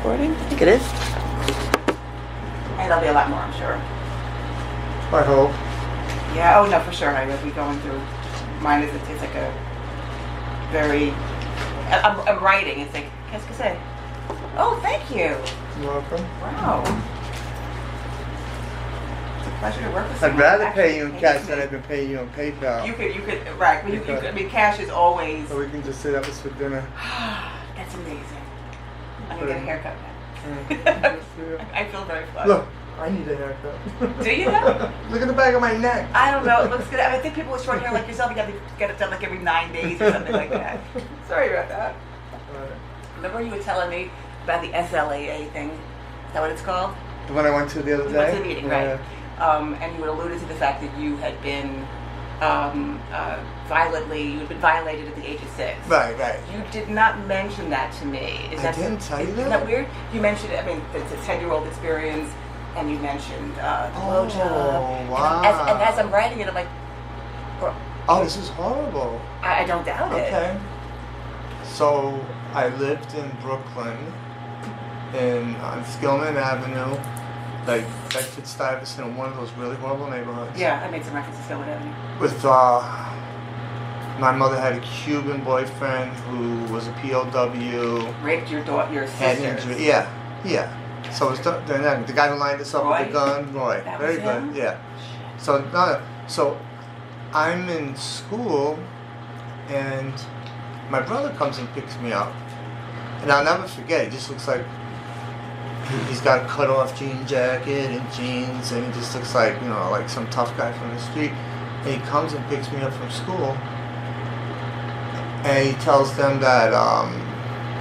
recording? I think it is. And there'll be a lot more, I'm sure. I hope. Yeah, oh no, for sure. I will be going through. Mine is, it's like a very, I'm writing. It's like, qu'est-ce que c'est? Oh, thank you. You're welcome. Wow. It's a pleasure to work with I'd someone rather who pay you in actually cash pays than me. I've been paying you on PayPal. You could, right. Well, you could, I mean, cash is always, So we can just sit up for dinner. that's amazing. I'm going to get a haircut now. Mm. I feel very fun. Look, I need a haircut. Do you know? Look at the back of my neck. I don't know. It looks good. I mean, I think people with short hair like yourself, you got to get it done like every 9 days or something like that. Sorry about that. Remember you were telling me about the SLAA thing? Is that what it's called? The one I went to the other You day? went to the meeting, right? Yeah. And you had alluded to the fact that you had been you had been violated at the age of 6. Right, right. You did not mention that to me. I didn't tell you that? Isn't that weird? You mentioned, I mean, it's a 10-year-old experience, and you mentioned the blowjob. Oh, wow. And as I'm writing it, I'm like, Oh, this is horrible. I don't doubt it. Okay. So, I lived in Brooklyn, on Skillman Avenue, like Bedford-Stuyvesant, one of those really horrible neighborhoods. Yeah, I made some references to Skillman Avenue. With, my mother had a Cuban boyfriend who was a POW. Raped your Had sister. injury. Yeah, yeah. So it was the guy who lined us up Roy? with the gun, Roy. That Very was good. him? Yeah. So I'm in school, and my brother comes and picks me up, and I'll never forget. He just looks like he's got a cut-off jean jacket and jeans, and he just looks like like some tough guy from the street. And he comes and picks me up from school, and he tells them that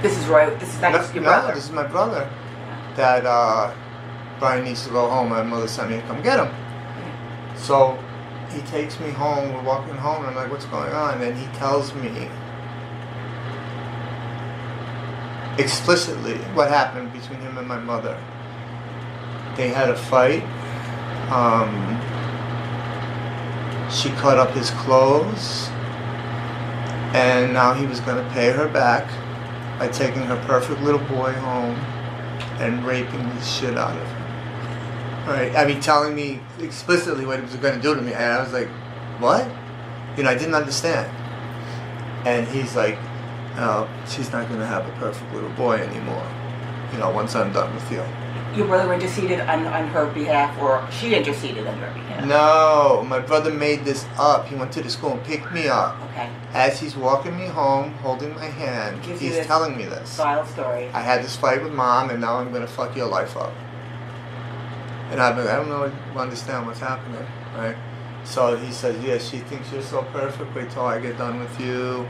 This is Roy. This is not your brother. No, this is my brother. That Brian needs to go home. My mother sent me to come get him. So he takes me home. We're walking home, and I'm like, "What's going on?" And he tells me explicitly what happened between him and my mother. They had a fight. She cut up his clothes, and now he was going to pay her back by taking her perfect little boy home and raping the shit out of her. Right? I mean, telling me explicitly what he was going to do to me, and I was like, what? I didn't understand. And he's like, she's not going to have a perfect little boy anymore, once I'm done with you. Your brother interceded on her behalf, or she interceded on your behalf? No, my brother made this up. He went to the school and picked me up. Okay. As he's walking me home, holding my hand, Gives you he's this telling me this. Vile story. I had this fight with Mom, and now I'm going to fuck your life up. And I don't know, understand what's happening, right? So he says, yeah, she thinks you're so perfect. Wait till I get done with you.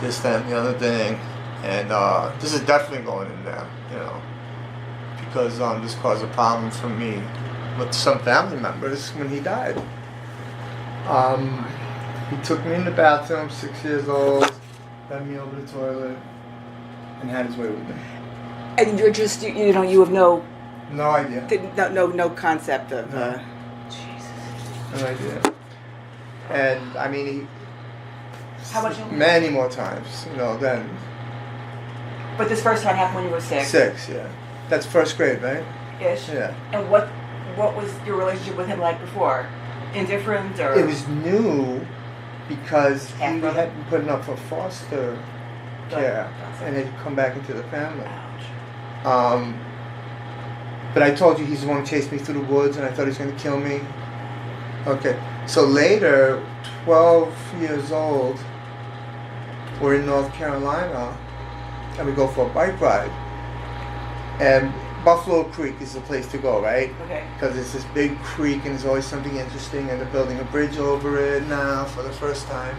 This, that, and the other thing. And this is definitely going in there, because this caused a problem for me with some family members when he died. He took me in the bathroom, 6 years old, bent me over the toilet, and had his way with me. And you're just, you have no idea. No concept of. Jesus. No idea. And I mean, How much? Many more times, then. But this first time happened when you were 6. 6, yeah. That's first grade, right? Ish. Yeah. And what was your relationship with him like before? Indifferent or? It was new because he Half-brother? had been putting up for foster care and had come back into the family. Ouch. But I told you he's the one who chased me through the woods, and I thought he was going to kill me. Okay. So later, 12 years old, we're in North Carolina, and we go for a bike ride. And Buffalo Creek is the place to go, right? Okay. Because it's this big creek, and there's always something interesting, and they're building a bridge over it now for the first time.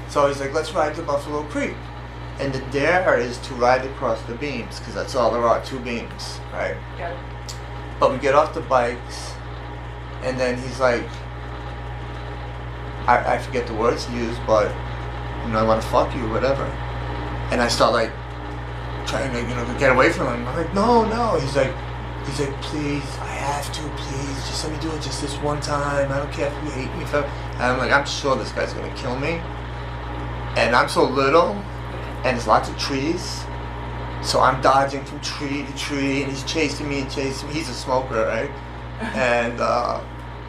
So he's like, let's ride to Buffalo Creek. And the dare is to ride across the beams, because that's all there are, 2 beams, right? Got it. But we get off the bikes, and then he's like, I forget the words he used, but, I want to fuck you, whatever. And I start like, trying to, get away from him. I'm like, no. He's like, please, I have to, please, just let me do it just this one time. I don't care if you hate me. And I'm like, I'm sure this guy's going to kill me. And I'm so little, and there's lots of trees. So I'm dodging from tree to tree, and he's chasing me and chasing me. He's a smoker, right? And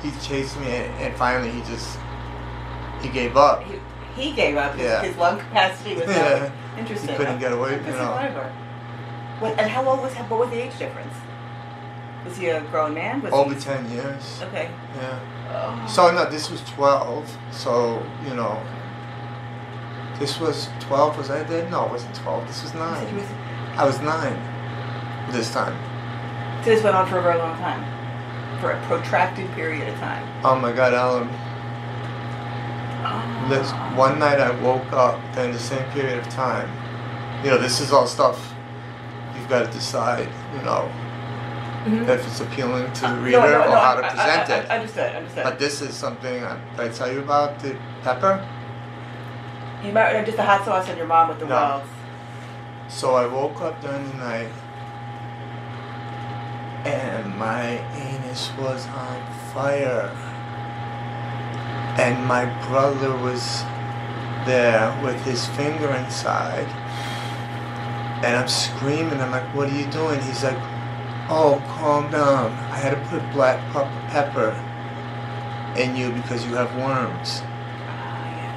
he's chasing me, and finally he gave up. He gave up. Yeah. His lung capacity was Yeah. interesting. He couldn't get away, Good you know. survivor. And how old was? What was the age difference? Was he a grown man? Was Over he... 10 years. Okay. Yeah. Oh. So no, this was 12. So you know, this was 12. Was I there? No, it wasn't 12. This was 9. You said I was 9 this time. So this went on for a very long time, for a protracted period of time. Oh my God, Alan. Oh. This one night I woke up during the same period of time. You know, this is all stuff you've got to decide. You know, if it's appealing to the reader or how to present it. Understood. But this is something. Did I tell you about the pepper? You might just the hot sauce and your mom with the No. wells. So I woke up during the night, and my anus was on fire. And my brother was there with his finger inside. And I'm screaming. I'm like, what are you doing? He's like, oh, calm down. I had to put black pepper in you because you have worms.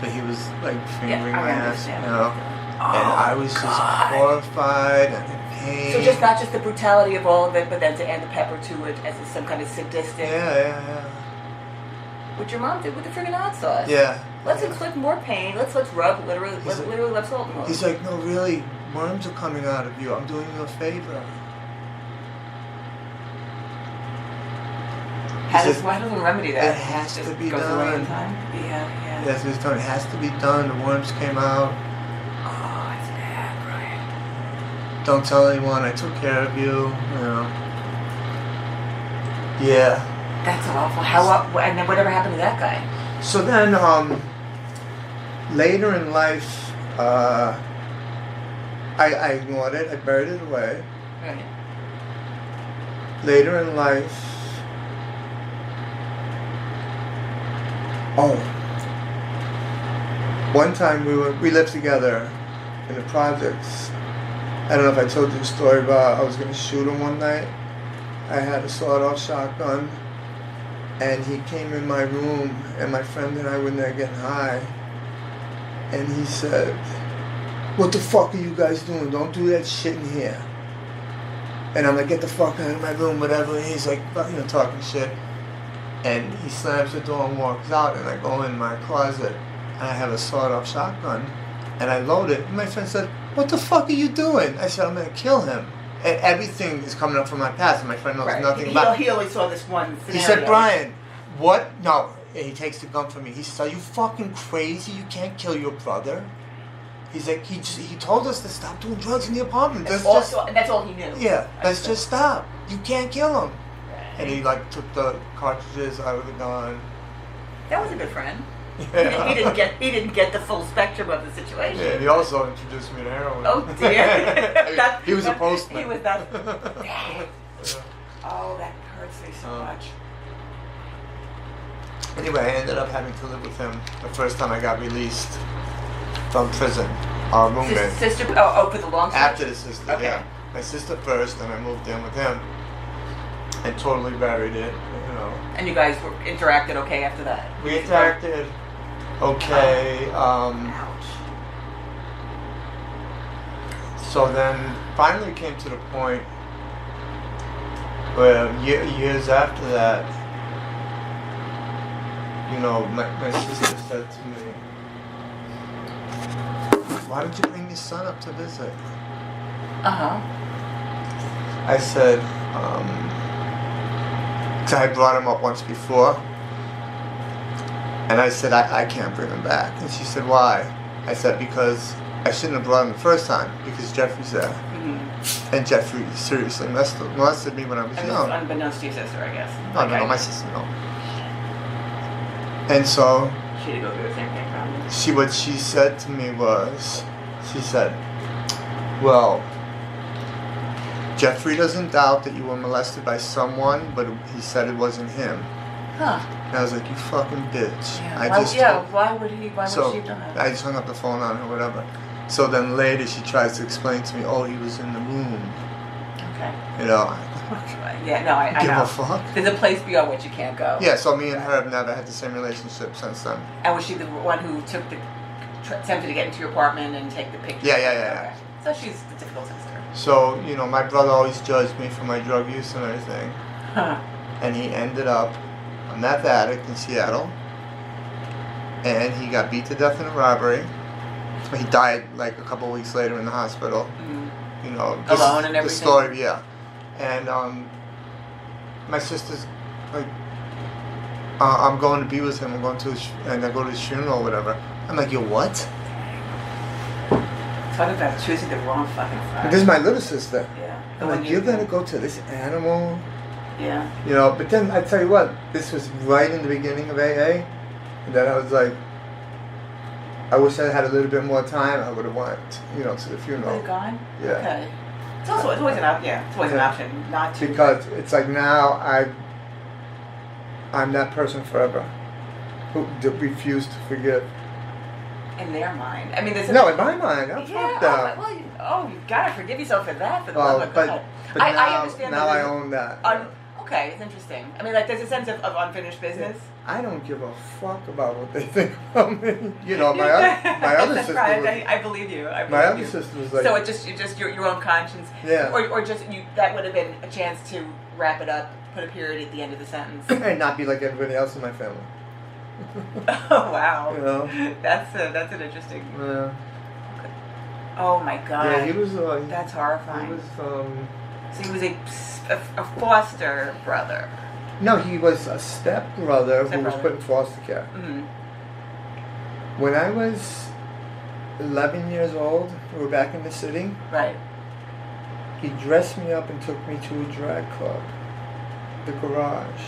But he was like fingering my ass, you know. And I was just horrified and in pain. So just not just the brutality of all of it, but then to add the pepper to it as some kind of sadistic. Yeah. What your mom did with the friggin' hot sauce. Yeah. Let's inflict more pain. Let's rub literally rub salt in the He's like, no, really, worms are coming out of you. I'm doing you a favor. Why doesn't remedy that? It has to be goes away in done. time? Yeah. Yes, it's done. It has to be done. The worms came out. Oh, it's bad, Brian. Don't tell anyone. I took care of you. You know. Yeah. That's awful. And then whatever happened to that guy? So then, later in life, I ignored it. I buried it away. Right. Later in life, one time we lived together in the projects. I don't know if I told you the story about I was going to shoot him one night. I had a sawed-off shotgun, and he came in my room, and my friend and I were in there getting high, and he said, what the fuck are you guys doing? Don't do that shit in here. And I'm like, get the fuck out of my room, whatever. And he's like, you know, talking shit. And he slams the door and walks out, and I go in my closet, and I have a sawed-off shotgun, and I load it. And my friend said, what the fuck are you doing? I said, I'm going to kill him. And everything is coming up from my past, and my friend knows nothing about it. He only saw this one scenario. He said, Brian, what? No. And he takes the gun from me. He says, are you fucking crazy? You can't kill your brother. He's like, he told us to stop doing drugs in the apartment. And that's all he knew. Yeah, let's just stop. You can't kill him. And he like took the cartridges out of the gun. That was a good friend. Yeah. He didn't get the full spectrum of the situation. Yeah, and he also introduced me to heroin. Oh dear. He was a postman. He was not. Oh, that hurts me so much. Anyway, I ended up having to live with him the first time I got released from prison. Our roommate. Sister? Oh, for the long stretch? After the sister, Okay. yeah. My sister first, and I moved in with him. And totally buried it, you know. And you guys interacted okay after that? We interacted okay. Ouch. So then, finally came to the point where years after that, you know, my sister said to me, why did you bring your son up to visit? I said, because I had brought him up once before, and I said, I can't bring him back. And she said, why? I said, because I shouldn't have brought him the first time, because Jeffrey's there. Mm-hmm. And Jeffrey seriously molested me when I was young. Unbeknownst to your sister, I guess. No, my sister, no. And so, she did go through the same thing, probably. what she said to me was, she said, well, Jeffrey doesn't doubt that you were molested by someone, but he said it wasn't him. Huh. And I was like, you fucking bitch. Yeah. Why would she have done that? I just hung up the phone on her, whatever. So then later she tries to explain to me, oh, he was in the room. Okay. You know. Yeah, no, I Give know. a fuck. There's a place beyond which you can't go. Yeah, so me and her have never had the same relationship since then. And was she the one who attempted to get into your apartment and take the pictures? Yeah. Okay. So she's the difficult sister. So, you know, my brother always judged me for my drug use and everything. Huh. And he ended up a meth addict in Seattle. And he got beat to death in a robbery. He died like a couple of weeks later in the hospital. Mm-hmm. You know, alone and everything. The story, yeah. And my sister's like, I'm going to be with him. I'm going to and I go to his funeral or whatever. I'm like, yo, what? Talk about choosing the wrong fucking side. This is my little sister. Yeah. I'm like, you're gonna go to this animal? Yeah. You know, but then I tell you what, this was right in the beginning of AA. And then I was like, I wish I had a little bit more time. I would have went, you know, to the funeral. Would have gone? Yeah. Okay. It's always an option. Yeah, it's always an option not to. Because it's like now I'm that person forever who refused to forgive. In their mind, I mean, there's no, in my mind, I'm yeah. fucked up. Well, you've got to forgive yourself for that. For the love of God. But I understand. Now I own that. Okay, it's interesting. I mean, like, there's a sense of unfinished business. I don't give a fuck about what they think about me. You know, my other sister. Right. I believe you. My other sister was like. So it's just your own conscience. Yeah. Or just you. That would have been a chance to wrap it up, put a period at the end of the sentence, and not be like everybody else in my family. Oh wow. You know. That's an interesting. Yeah. Oh my God. Yeah, he was. That's horrifying. He was. So he was a foster brother. No, he was a stepbrother who was put in foster care. Mm-hmm. When I was 11 years old, we were back in the city. Right. He dressed me up and took me to a drag club, the Garage,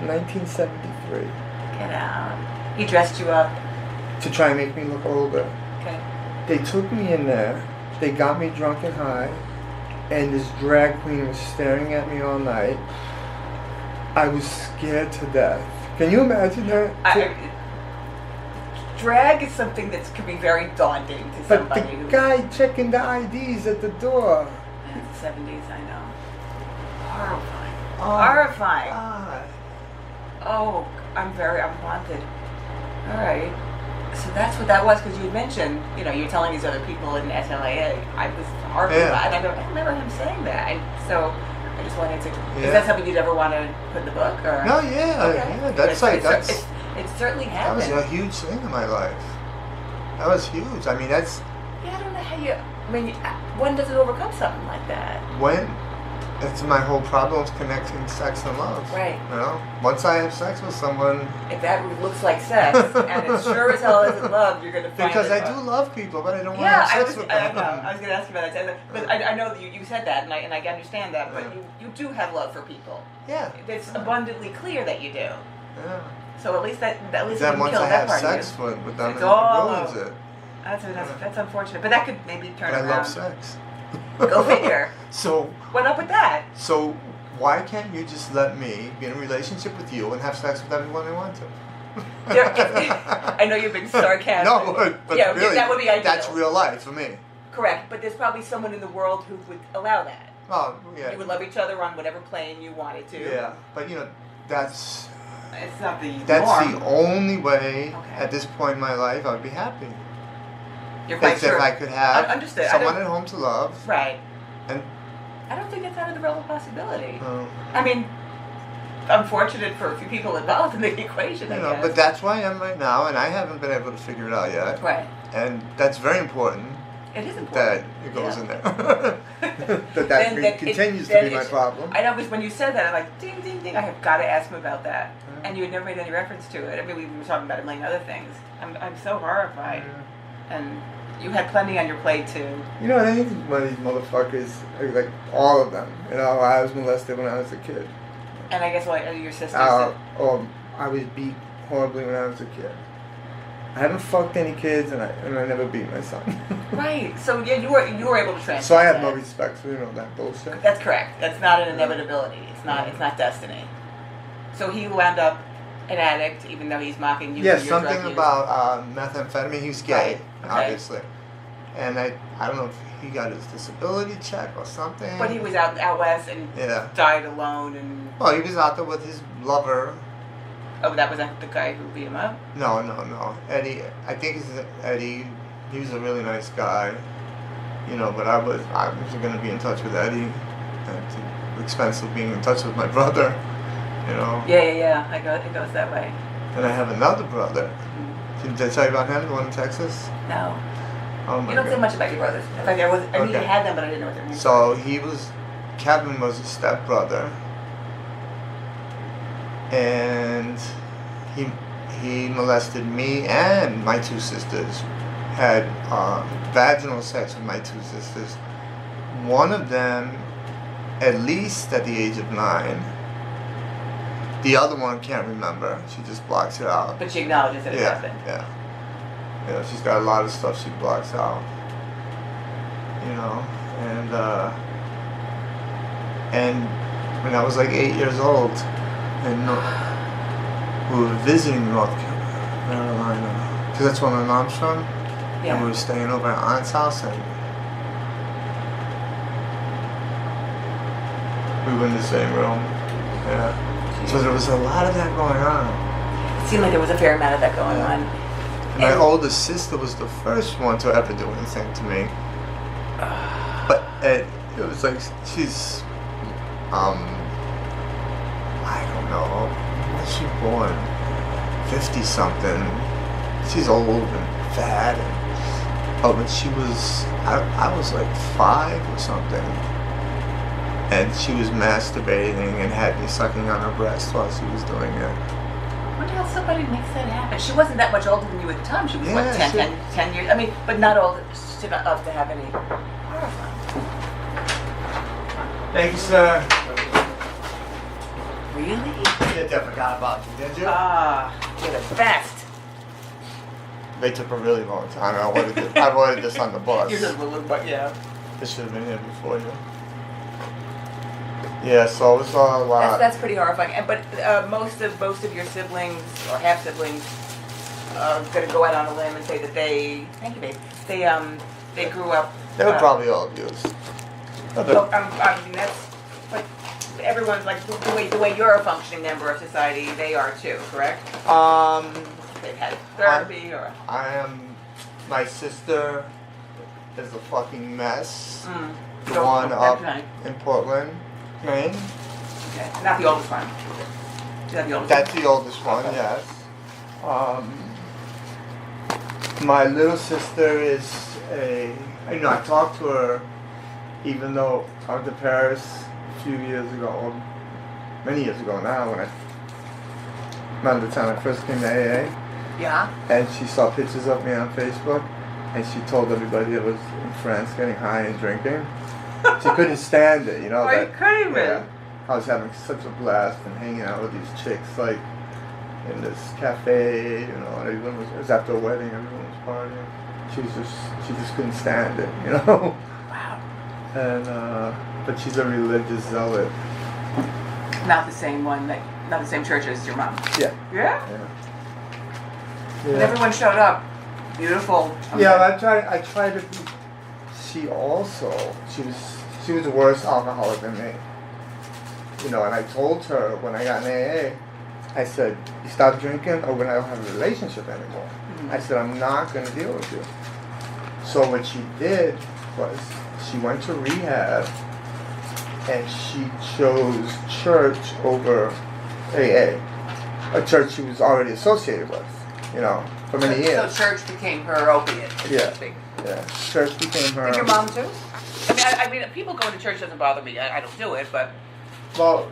1973. Get out. He dressed you up. To try and make me look older. Okay. They took me in there, they got me drunk and high, and this drag queen was staring at me all night. I was scared to death. Can you imagine that? Drag is something that can be very daunting to somebody. But the guy checking the IDs at the door. In the 70s, I know. Horrifying. Oh, Horrifying. God. Oh, I'm haunted. All right. So that's what that was, because you had mentioned, you know, you're telling these other people in SLAA. I was horrified. Yeah. And I remember him saying that. So I just wanted to. Yeah. Is that something you'd ever want to put in the book? Or? No, yeah. Okay. Yeah, that's like, that's. It certainly happened. That was a huge thing in my life. That was huge. I mean, that's. Yeah, I don't know how you. I mean, when does it overcome something like that? When. That's my whole problem is connecting sex and love. Right. You know? Once I have sex with someone. If that looks like sex, and it sure as hell isn't love, you're going to find because I do love people, but I don't want to yeah, have sex with them. I know. I was going to ask you about that. But I know that you said that, and I understand that, but you do have love for people. Yeah. It's abundantly clear that you do. Yeah. So at least then you can once kill I that have part sex of you. with them, It's it all ruins over. it. That's unfortunate, but that could maybe turn But around. I love sex. Go figure. So. What up with that? So why can't you just let me be in a relationship with you and have sex with everyone I want to? I know you're being sarcastic. No, but yeah, really, that would be ideal. that's real life for me. Correct, but there's probably someone in the world who would allow that. Oh, yeah. You would love each other on whatever plane you wanted to. Yeah, but you know, that's It's not the that's norm. the only way Okay. at this point in my life I would be happy. You're quite Because sure. if I could have Understood. someone at home to love, Right. and I don't think that's out of the realm of possibility. uh, I mean, I'm fortunate for a few people involved in the equation, I you know, guess. but that's where I am right now, and I haven't been able to figure it out yet. Right. And that's very important It is important. that it goes Yeah. in there. that continues to then be my it's- problem. I know, because when you said that, I'm like, ding, ding, ding, I have got to ask him about that. And you had never made any reference to it. I mean, we were talking about a million other things. I'm so horrified. And you had plenty on your plate, too. You know, I think one of these motherfuckers, like all of them, you know, I was molested when I was a kid. And I guess your sisters. Or I was beat horribly when I was a kid. I haven't fucked any kids, and I never beat my son. Right. So yeah, you were able to transcend. So I have that. no respect for that bullshit. That's correct. That's not an inevitability. It's not destiny. So he wound up an addict, even though he's mocking you. Yeah, for your something drug use. about methamphetamine. He was gay, Right. Okay. obviously. and I don't know if he got his disability check or something. But he was out west and Yeah. died alone and. Well, he was out there with his lover. Oh, that was the guy who beat him up? No. Eddie, I think he's Eddie. He was a really nice guy, you know. But I was going to be in touch with Eddie at the expense of being in touch with my brother, you know. Yeah. It goes that way. And I have another brother. Did I tell you about him, the one in Texas? No. Oh my You don't say God. much about your brothers. In fact, I knew you Okay. had them, but I didn't know what they were. So Kevin was a stepbrother, and he molested me and my two sisters. Had vaginal sex with my two sisters. One of them, at least at the age of 9. The other one can't remember. She just blocks it out. But she acknowledges that it happened. Yeah. You know, she's got a lot of stuff she blocks out. You know, and when I was like 8 years old, and we were visiting North Carolina, because that's where my mom's from, Yeah. and we were staying over at Aunt's house, and we were in the same room. Yeah. So there was a lot of that going on. It seemed like there was a fair amount of that going on. My And- oldest sister was the first one to ever do anything to me. But it was like she's, I don't know, when was she born? 50 something. She's old and fat. But when she was, I was like 5 or something. And she was masturbating and had me sucking on her breast while she was doing it. I wonder how somebody makes that happen. She wasn't that much older than you at the time. She was, what, Yeah, 10 years? I mean, but not old enough to have any horror fun. Thank you, sir. Really? I forgot about you, did you? You're the best. They took a really long time. I wanted this on the bus. You're just a little, but yeah. This should have been here before you. Yeah, so it was a lot. That's pretty horrifying. But most of your siblings or half siblings are going to go out on a limb and say that they. Thank you, babe. They grew up. They were probably all abused. I mean, that's. But everyone's like the way you're a functioning member of society, they are too. Correct? They've had therapy or. My sister is a fucking mess. The So, one up okay. in Portland, Maine. Okay. Not the oldest one. Is that the oldest That's the oldest one, Okay. yes. My little sister is I talked to her even though I went to Paris a few years ago, many years ago now, around the time I first came to AA. Yeah. And she saw pictures of me on Facebook, and she told everybody I was in France getting high and drinking. She couldn't stand it, you know. Are you kidding me? Yeah, I was having such a blast and hanging out with these chicks, like in this cafe, you know. And everyone it was after a wedding, everyone was partying. She just couldn't stand it, you know. Wow. And but she's a religious zealot. Not the same church as your mom. Yeah. Yeah. Yeah. And everyone showed up. Beautiful. Yeah, I tried to be. She was a worse alcoholic than me. You know, and I told her when I got in AA, I said, you stop drinking or when I don't have a relationship anymore. Mm-hmm. I said, I'm not going to deal with you. So what she did was she went to rehab and she chose church over AA, a church she was already associated with, you know, for many years. So church became her opiate. Yeah. Yeah, church became her. And your mom too? I mean, people going to church doesn't bother me. I don't do it, but Well,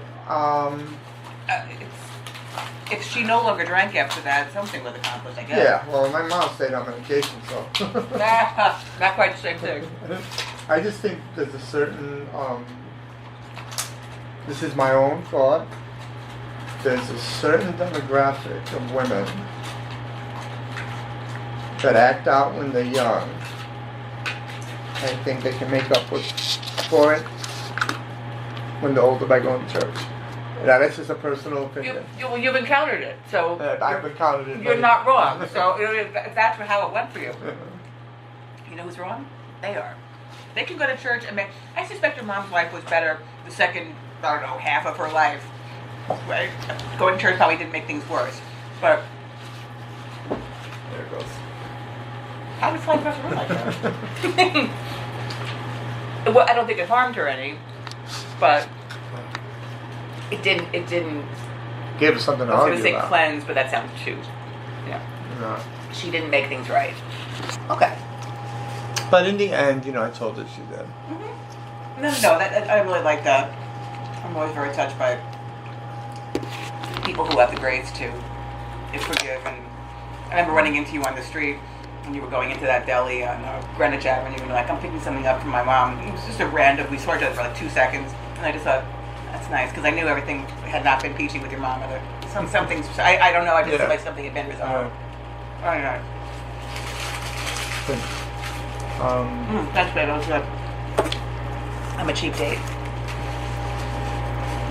if she no longer drank after that, something was accomplished, I guess. yeah, well, my mom stayed on medication, so. Not quite the same thing. I just think there's a certain, this is my own thought, there's a certain demographic of women that act out when they're young and think they can make up for it when they're older by going to church. Yeah, that's just a personal opinion. You've encountered it, so I've encountered it. you're not wrong. So if that's how it went for you. You know who's wrong? They are. They can go to church and I suspect your mom's life was better the second, I don't know, half of her life. Right? Going to church probably didn't make things worse. But There it goes. how did it fly across the room like that? Well, I don't think it harmed her any, but it didn't. Gave us something to I was argue going to say about. cleanse, but that sounds too. Yeah. No. She didn't make things right. Okay. But in the end, I told her she did. Mm-hmm. No. I really like that. I'm always very touched by people who have the grace to forgive. And I remember running into you on the street when you were going into that deli on Greenwich Avenue, and you're like, I'm picking something up from my mom. It was just a random. We saw each other for like 2 seconds, and I just thought, that's nice, because I knew everything had not been peachy with your mom. Or some things. I don't know. I just felt like something had been resolved. Very nice. That's good. That was good. I'm a cheap date.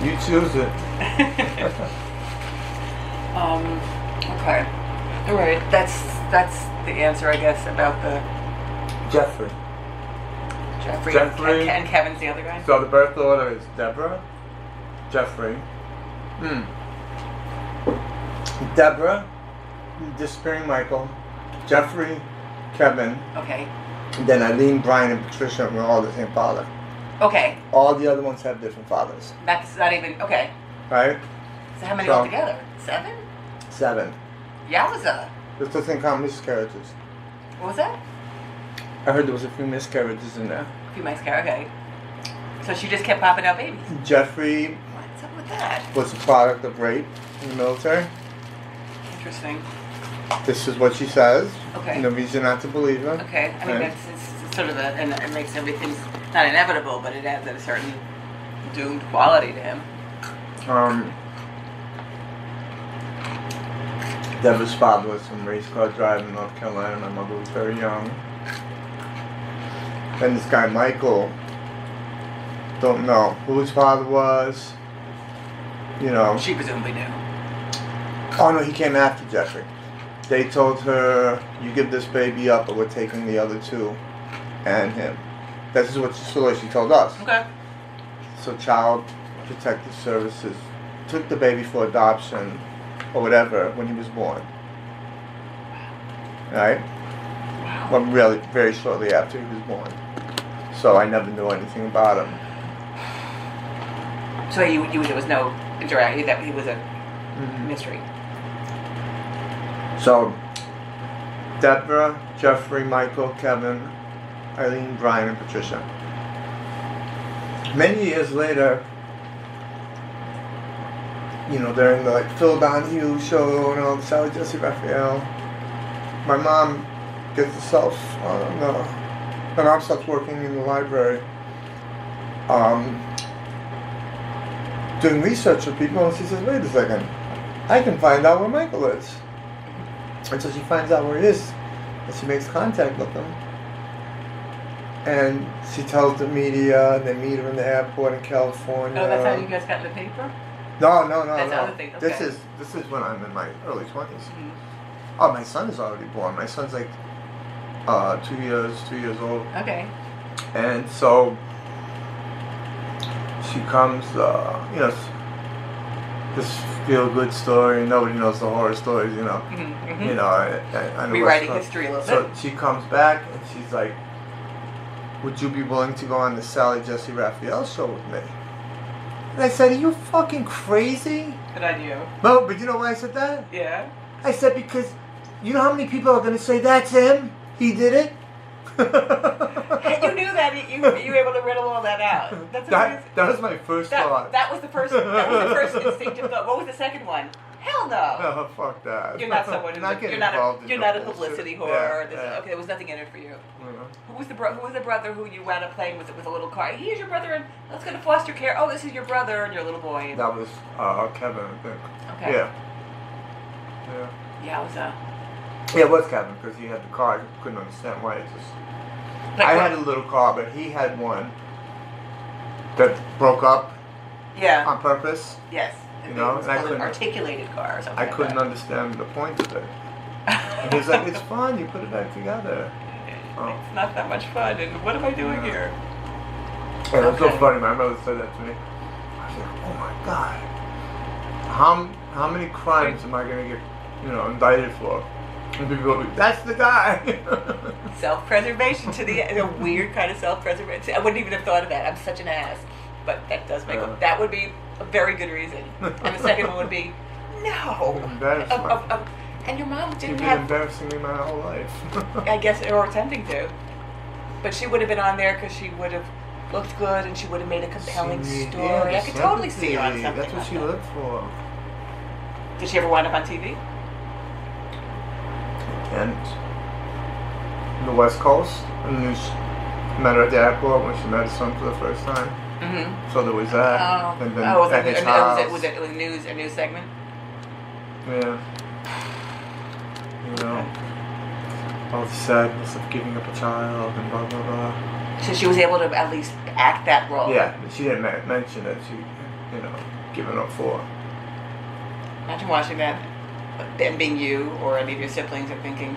You choose it. Okay. All right. That's the answer, I guess, about the Jeffrey. Jeffrey. And Kevin's the other guy. So the birth order is Deborah, Jeffrey, Deborah, disappearing Michael, Jeffrey, Kevin, Okay. and then Eileen, Brian, and Patricia were all the same father. Okay. All the other ones have different fathers, That's not even okay. right? So how many So- altogether? 7? 7. Yowza. This doesn't count miscarriages. What was that? I heard there was a few miscarriages in there. A few months ago. Okay. So she just kept popping out babies. Jeffrey What's up with that? was a product of rape in the military. Interesting. This is what she says. Okay. No reason not to believe her. Okay. I mean, Right. it's sort of and it makes everything not inevitable, but it adds a certain doomed quality to him. Deborah's father was some race car driver in North Carolina. My mother was very young. Then this guy Michael, don't know who his father was. She presumably knew. Oh no, he came after Jeffrey. They told her, "You give this baby up, or we're taking the other 2 and him." This is what she told us. Okay. So Child Protective Services took the baby for adoption or whatever when he was born. Right? Well, really, very shortly after he was born. So I never knew anything about him. So there was no interaction. That he was a mystery. So Deborah, Jeffrey, Michael, Kevin, Eileen, Brian, and Patricia. Many years later, during the Phil Donahue show and all the Sally Jesse Raphael, my mom gets herself my mom starts working in the library, doing research for people, and she says, "Wait a second, I can find out where Michael is." And so she finds out where he is, and she makes contact with him. And she tells the media, and they meet her in the airport in California. Oh, that's how you guys got in the paper? No. That's other things, okay. This is when I'm in my early 20s. Mm-hmm. Oh, my son is already born. My son's like 2 years old. Okay. And so she comes, this feel-good story. Nobody knows the horror stories, Mm-hmm. I know Rewriting history a little So bit. she comes back and she's like, "Would you be willing to go on the Sally Jesse Raphael show with me?" And I said, "Are you fucking crazy?" Good idea. No, but you know why I said that? Yeah. I said, because you know how many people are going to say, "That's him? He did it?" And you knew that you were able to riddle all that out. That's amazing. that was my first thought. That was the first instinctive thought. What was the second one? Hell no. No, fuck that. You're not someone who's getting you're not involved a, in you're no not a bullshit. publicity whore. Yeah. Okay, there was nothing in it for you. Yeah. Who was the brother who you wound up playing with a little car? Here's your brother, and let's go to foster care. Oh, this is your brother and your little boy. That was Kevin, I think. Okay. Yeah. Yeah, it was Yeah, it was Kevin, because he had the car. I couldn't understand why. I had a little car, but he had one that broke up Yeah. on purpose. Yes. You know, it's and I called an couldn't- articulated car or something. I like couldn't that. understand the point of it. And he was like, "It's fun, you put it back together." Oh. It's not that much fun, and what am I doing here? Yeah, it's so Okay. funny. My mother said that to me. I was like, oh my god, how many crimes am I gonna get, indicted for? And people go, that's the guy. Self-preservation to a weird kind of self-preservation. I wouldn't even have thought of that. I'm such an ass. But that does make that would be a very good reason. And the second one would be, no. Embarrassing. And your mom You've didn't been have, embarrassing me my whole life. I guess, or attempting to. But she would have been on there because she would have looked good and she would have made a compelling story. Yeah, I could totally see her on something That's what like she that. lived for. Did she ever wind up on TV? And in the West Coast, and then she met her at the airport when she met her son for the first time. Mm-hmm. So there was that. Oh, And then was at it, his house. was it a news segment? Yeah. All the sadness of giving up a child and blah blah blah. So she was able to at least act that role. Yeah, but she didn't mention that she, given up for. Imagine watching that, and being you or any of your siblings and thinking,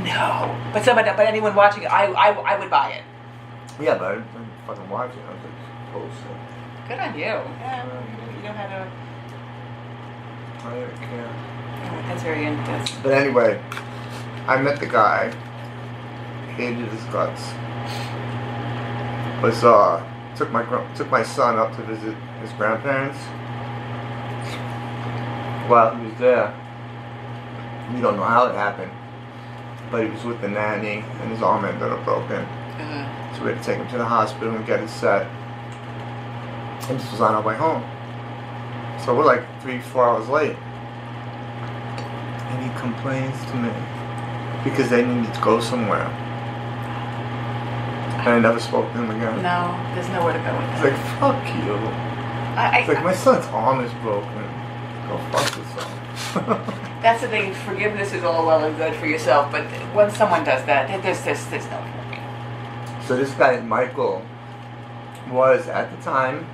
no. But anyone watching it, I would buy it. Yeah, but I didn't fucking watch it. I was like, oh shit. Good on you. Yeah, you know how to. I didn't care. Oh, that's very intense. But anyway, I met the guy. Hated his guts. Took my son up to visit his grandparents. While he was there, we don't know how it happened, but he was with the nanny and his arm ended up broken. So we had to take him to the hospital and get it set. And this was on our way home. So we're like 3-4 hours late. And he complains to me because they needed to go somewhere. And I never spoke to him again. No, there's nowhere to go with It's that. like, fuck you. It's like, my son's arm is broken. Go fuck yourself. That's the thing. Forgiveness is all well and good for yourself, but when someone does that, there's no point. So this guy, Michael, was at the time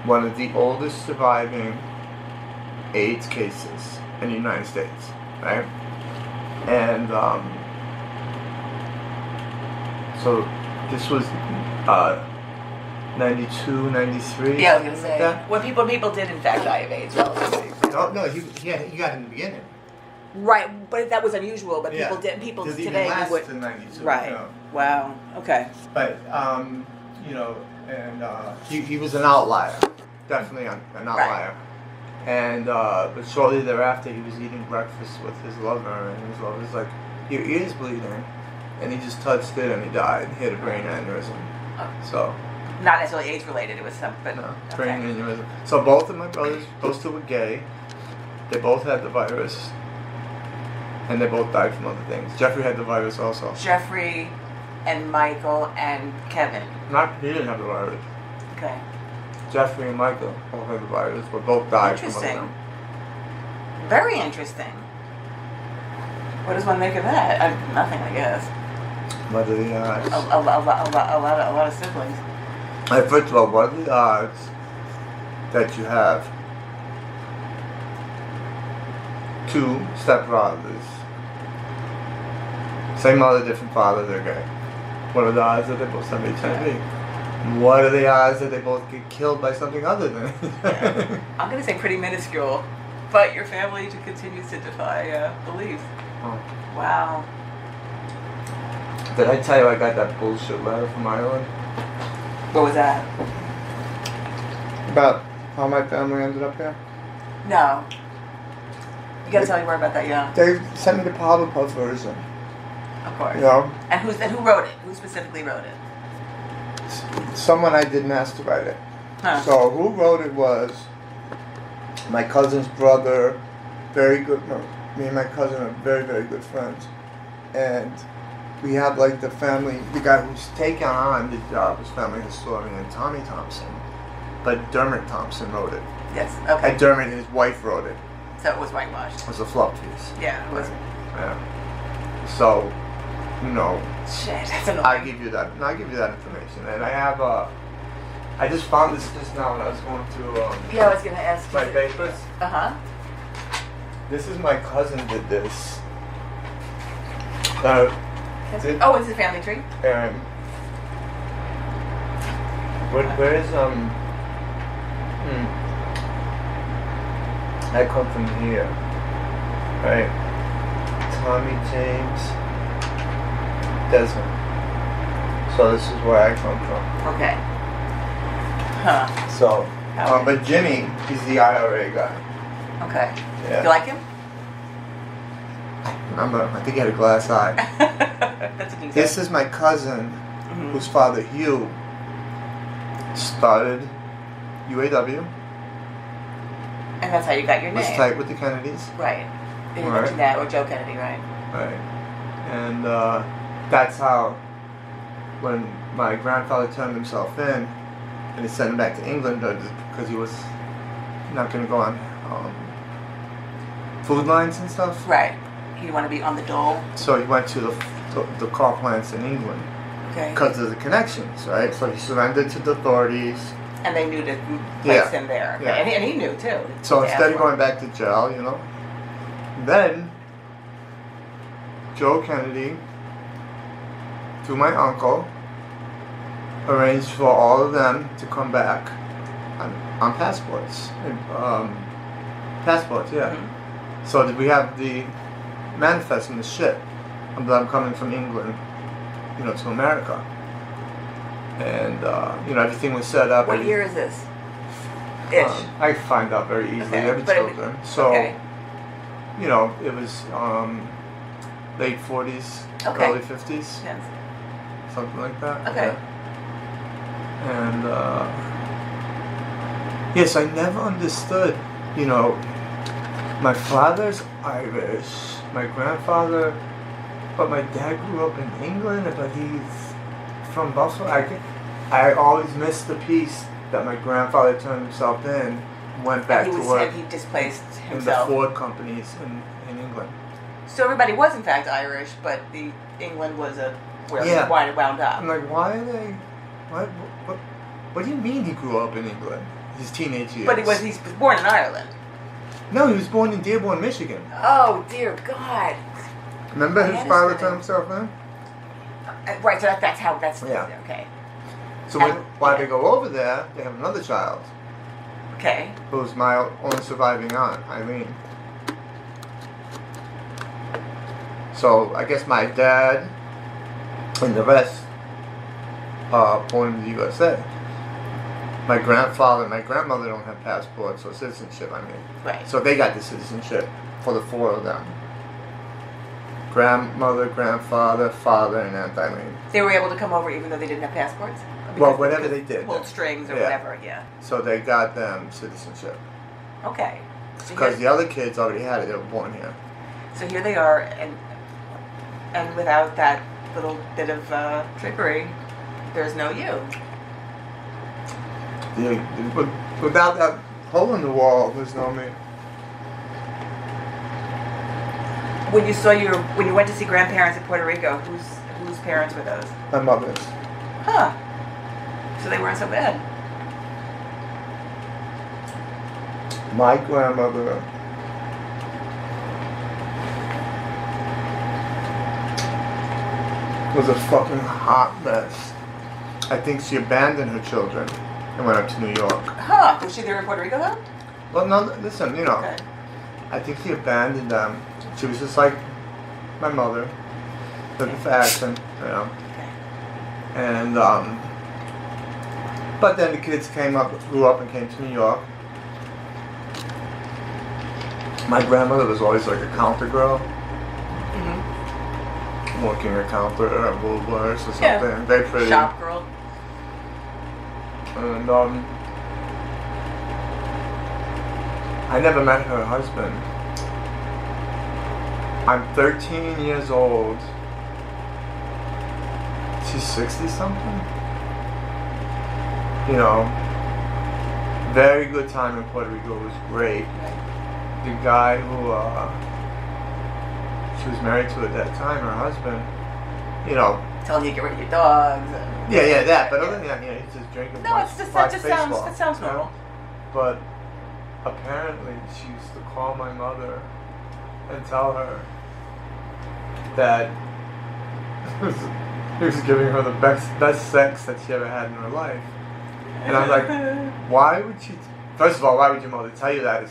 one of the oldest surviving AIDS cases in the United States, right? And so this was 92, 93. Yeah, I was gonna something say like that. when people did in fact die of AIDS, relatively. No, he got it in the beginning. Right, but that was unusual. But Yeah. people Doesn't today even last would. to 92. Right. Wow. Okay. But he was an outlier, definitely an outlier. And but shortly thereafter, he was eating breakfast with his lover, and his lover's like, "Your ear's bleeding," and he just touched it, and he died. He had a brain aneurysm. Oh. So Not necessarily AIDS related. It was some, but no, okay. brain aneurysm. So both of my brothers, those two were gay. They both had the virus, and they both died from other things. Jeffrey had the virus also. Jeffrey and Michael and Kevin. He didn't have the virus. Okay. Jeffrey and Michael both had the virus, but both died from other Interesting. things. Very interesting. What does one make of that? Nothing, I guess. What are the odds? A lot of siblings. First of all, what are the odds that you have two stepbrothers, same mother, different father, they're gay? What are the odds that they both have HIV? What are the odds that they both get killed by something other than Yeah. I'm going to say pretty minuscule, but your family continues to defy belief. Oh. Wow. Did I tell you I got that bullshit letter from Ireland? What was that? About how my family ended up here? No. You got to tell me more about that, yeah. They sent me the Powerpuff version. Of course. You know? And who wrote it? Who specifically wrote it? Someone I didn't ask to write it. Huh. So who wrote it was my cousin's brother. Very good. No, me and my cousin are very, very good friends, and we have like the family. The guy who's taken on the job is family historian Tommy Thompson, but Dermot Thompson wrote it. Yes. Okay. And Dermot and his wife wrote it. So it was whitewashed. It was a fluff piece. Yeah, it was. Yeah. So, you know. Shit, that's annoying. I'll give you that. And I'll give you that information. And I have I just found this just now when I was going through Yeah, I was going to ask you. my papers. Uh-huh. This is my cousin did this. Oh, it's a family tree? Where is I come from here, right? Tommy James Desmond. So this is where I come from. Okay. Huh. So, Okay. but Jimmy, he's the IRA guy. Okay. Yeah. You like him? Remember, I think he had a glass eye. That's a good This is my cousin, whose father Hugh started UAW. And that's how you got your Was name. tight with the Kennedys. Right. You Right. mentioned that, or Joe Kennedy, right? Right. And that's how, when my grandfather turned himself in, and he sent him back to England because he was not going to go on food lines and stuff. Right. You want to be on the dole? So he went to the car plants in England Okay. because of the connections, right? So he surrendered to the authorities. And they knew to place Yeah. him there. Okay. Yeah. And he knew too. So They instead asked of for going it. back to jail, you know, then Joe Kennedy, through my uncle, arranged for all of them to come back on passports. Passports, yeah. Mhm. So that we have the manifest in the ship that I'm coming from England, you know, to America. And, you know, everything was set up. What year is this? Ish. I find out very easily. Okay, Every but it- children. So, okay. you know, it was late 40s, Okay. early 50s, Yes. something like that. Okay. Yeah. And yes, I never understood. You know, my father's Irish, my grandfather, but my dad grew up in England, but he's from Buffalo. I always missed the piece that my grandfather turned himself in, went back And to he was work and he displaced in the himself. Ford companies in England. So everybody was in fact Irish, but the England was where Yeah. it wound up. I'm like, why are they? What do you mean he grew up in England? His teenage years. But he's born in Ireland. No, he was born in Dearborn, Michigan. Oh dear God! Remember My his head is father hurting. turned himself in? Right, so that's how that's Yeah. okay. So And- while yeah. they go over there, they have another child, Okay. who's my only surviving aunt, Eileen. So I guess my dad and the rest are born in the USA. My grandfather and my grandmother don't have passports or citizenship, I mean. Right. So they got the citizenship for the four of them. Grandmother, grandfather, father, and Aunt Eileen. They were able to come over even though they didn't have passports? Well, whatever they did. Pulled strings or Yeah. whatever, yeah. So they got them citizenship. Okay. So Because here, the other kids already had it, they were born here. so here they are, and without that little bit of trickery, there's no you. Without that hole in the wall, there's no me. When you went to see grandparents in Puerto Rico, whose parents were those? My mother's. Huh. So they weren't so bad. My grandmother was a fucking hot mess. I think she abandoned her children and went up to New York. Huh. Was she there in Puerto Rico though? Well, no, listen, you know, Okay. I think she abandoned them. She was just like my mother, looking for action, you know. Okay. And but then the kids grew up and came to New York. My grandmother was always like a counter girl, Mm-hmm. working a counter at Woolworths or something. Yeah. Very pretty. Shop girl. And I never met her husband. I'm 13 years old. She's 60 something. You know, very good time in Puerto Rico. It was great. The guy who she was married to at that time, her husband, you know. Telling you to get rid of your dogs. And, Yeah, that. But Yeah. other than that, you know, he's just drinking. No, it's just that sounds normal. But apparently, she used to call my mother and tell her that He was giving her the best sex that she ever had in her life. And I'm like, why would you? First of all, why would your mother tell you that?